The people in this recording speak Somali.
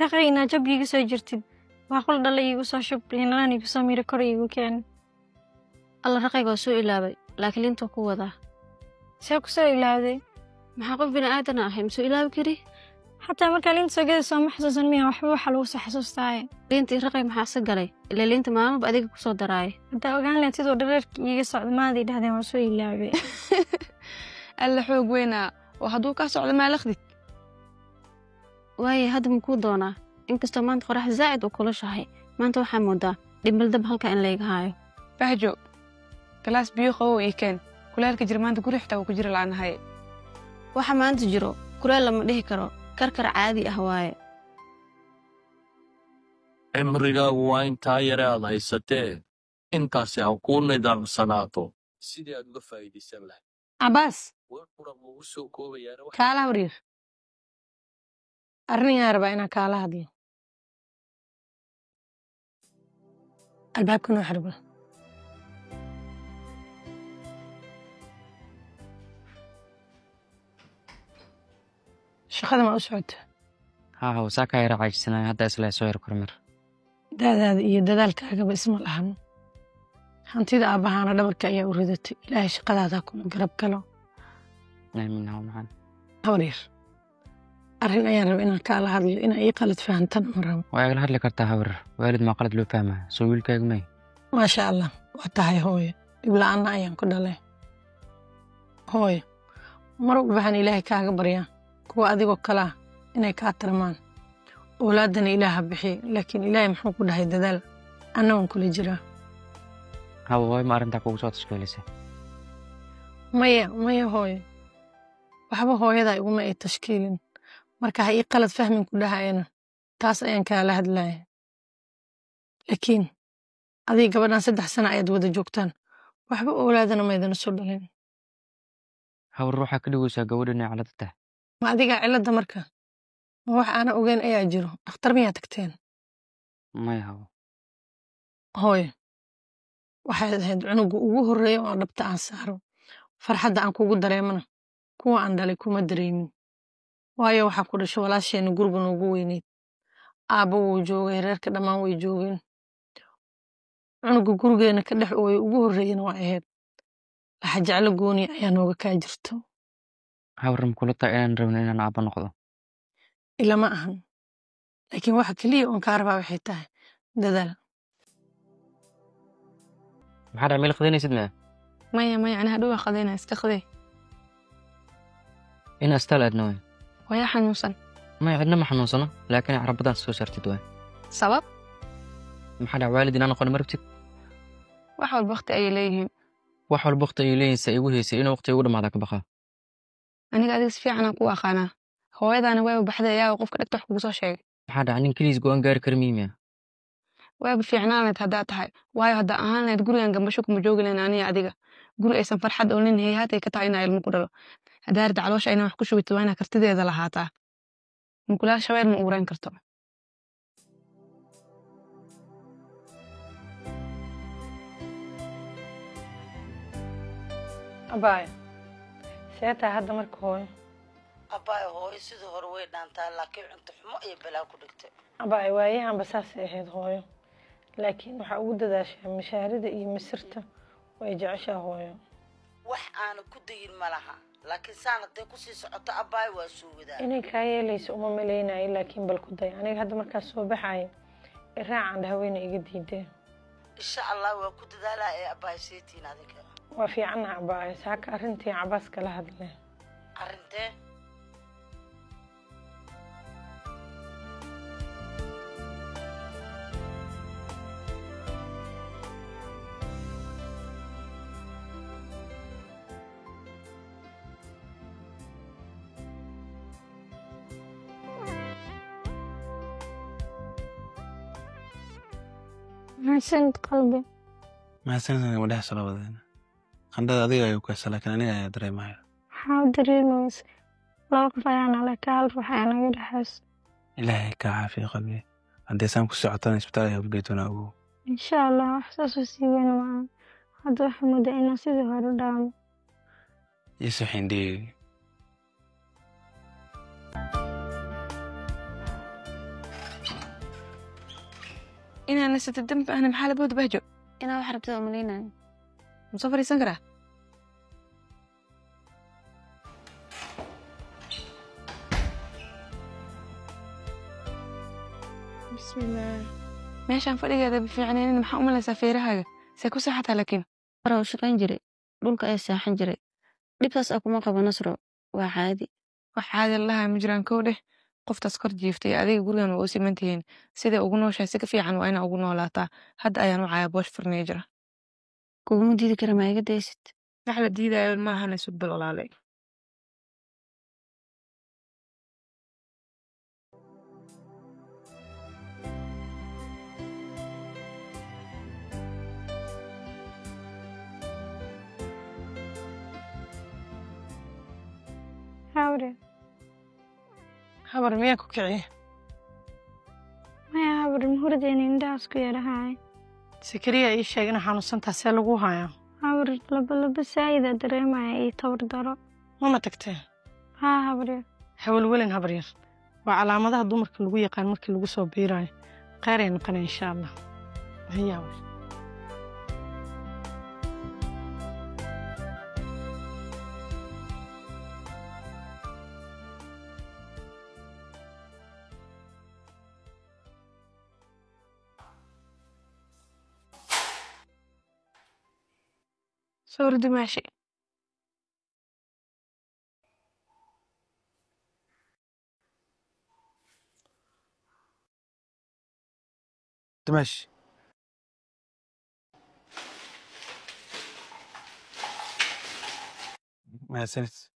raqayna jab iiga soo jirtid baaqul dhalay iigu soo shub inaan iigu soo miro kor iigu keen alla raqayga soo ilaabay laakiin inta ku wada see ku soo ilaawday maxaa qof bini aadan ah soo ilaabi kari xataa markaa liinta soo gada soo maxsuusan miya waxba waxa lagu soo xasuustaaye liintii raqay maxaa sa galay ilaa liinta maalmaba adiga ku soo daraay haddaa ogaan lahayd sidoo dhareerka iiga socda maadii dhahdeen waa soo ilaabay alla xoog weynaa oo hadduu kaa socdo maa laqdid waaye hadda makuu doonaa inkastoo maanta qorax zaa'id u kulushahay maanta waxaa moodaa dhimbaldab halka in layga haayo bahjo galaas biyo qabow ii keen kulaalka jir maanta guri xitaa wuu ku jira la'aanahay waxa maanta jiro kuleel lama dhihi karo karkar caadi ah waaye cimrigaagu waa intaa yare aad haysatee intaasi ha kuu nidaamsanaato sidii aad uga faa'iidaysan lahayd Abbas war qura ugu soo koobayaana wax kaala wareer arrinayaan rabaa inaan kaala hadlo albaabkan oo xirba shaqada ma u socota ها وساكا يراعي سنة هذا إسلا سوير كرمر daadaada iyo dadaalkaagaba isma lahan hantida aabbahaana dhabarka ayaa u ridatay ilaahay shaqadaada kuma garab galo منها ومعنا hawareer arrin ayaan raba inaan kaala hadlo inaa ii qalad fahantan ma rabo وأقل هاد لكرتا هور والد ما قلت له فاهمة سويل كاجمي maasha allah waa tahay hooyo dhib la'aana ayaan ku dhalay hooyo mar walbahan ilaahay kaaga baryaa kuwa adigoo kale ah inay kaa tarmaan awlaadana ilaaha bixiye laakiin ilaahay muxuu ku dhahay dadaal annagan kula jiraa هاو هاي ما أرنتك وصوت سكوليسة maya hooyo waxba hooyadaa iguma ay tashkiilin marka ha ii qalad fahmin ku dhahayana taas ayaan kaala hadlaya laakiin adiga gabadhan 3 sano ayaad wada joogtaan waxba awlaadana maydana soo dhalin هاو الروح كده وسا جودني على تته ma adiga cilada marka ma wax aana ogeyn ayaa jiro dhakhtar miyaa tagteen ما هاو hooyo waxaad ahayd cunuga ugu horreeya oo dhabta aan saaro farxadda aan kugu dareemana kuwa aan dhalay kuma dareemin waayo waxaa ku dhashay walaasheena guriga noogu weyneyd aabba wuu joogay reerka dhammaan way joogeen cunuga gurigeena ka dhex ooyay ugu horreeyana waa ahayd laxa jeclo gooni ayaa nooga kaa jirto هاو الرم كلتا إن رمنا إن أنا أبى نقضه ilama ahan laakiin waxa keliya oon kaa rabaa waxay tahay dadaal محد عميل خذيني سدنا maya ana hadhow waan qadayna iska qaday إن أستال أدنوي waya xanuunsan ما يعدنا ما حنوصنا لكن عرب بدان سو سرت دوي sabab محد والد إن أنا قول مربتك wax walba waqti ayay leeyihiin وحول بوقت يلين سيوه سينا وقت يقول ما ذاك بخا aniga adiga si fiican aan ku aqaanaa hooyadaana wayba baxday ayaa qofka dhagta wax kugu soo sheegay محد عنين كليز جوان جار كرميميا wayba fiicnaanayd haddaa tahay waayo haddaa ahaan lahayd gurigan gambasho kuma joogi lahayn aniga adiga guri aysan farxad oolin hayhaatay ka tahay inaa ilmo ku dhalo haddaa rida caloosha inaa wax ku shubito waa inaa kartideeda lahaataa mukulaa shabeer ma uurayn karto abbaaya see tahay hadda marka hooyo abbaay hooyo sidii hore way dhaantaa laakiin cunto xumo iyo balaa ku dhigtay abbaaya waayahanba saasay ahayd hooyo laakiin waxaa ugu dadaashaa mashaarida iyo misirta way jeceshaa hooyo wax aana ku dayin ma laha laakiin saan hadday kusii socoto abbaay waa soo wadaa inay kaa yeelayso uma malaynayo laakiin bal ku day aniga hadda markaas soo baxaya iraacan haweyna iga diideen insha allah waa ku dadaalaa ee abbaay seetiin adiga waa fiicanna abbaaya saaka arrintii cabaas kala hadleen arrintee mahadsanid qalbi mahadsanid wadhaha salawadeena qandhada adiga ayuu kaysa laakiin aniga ayaa dareemaya maxaa u dareemaysa laba qof ayaan ale ka hal ruux ayaa naga dhexaysa ilaahay kaa caafiya qalbi haddii saan ku socotana isbitaal ayaa ugeetona ogow insha allah wax saasoo sii weyn maahan hadda waxaa moodaa inaan sidii hore dhaamo yesu xindhiyeegi inaan nasatid dambi ahna maxaa labooda bahjo inaa wax rabtada u malaynayo ma soo fadhiisan karaa bismillaah meeshaan fadhigeeda bifiicnaynin maxaa u malaysaa feerahaaga see ku seexataa laakiin hore u shaqayn jiray dhulka ay seexan jiray dhibtaas ah kuma qabo nasro waa caadi wax caadi lahaa ma jiraan kow dheh qoftaas kor jiiftay adiga gurigan waa u siman tihiin siday ugu nooshahay si ka fiican waa inaa ugu noolaataa hadda ayaan u cayaa boosh farneejira kuguma diidi kara ma iga daysid wax la diidayo maahana sugbal olaalay Hawri. habar miyaa ku kiciye Maya hawri muhurdeen indhaas ku yarahay. sakariya ii sheeg ina xanuunsantaa see lagu hayaa Hawri laba saayida dareemaya iyo tawar daro. mama tagtee Haa hawri. hawlwelin habar yar waa calaamadaha dumarka lagu yaqaan markii lagu soo biirayo kheyr ay noqonaya insha allah hayaa sawir dimaashi ماشي ما سنت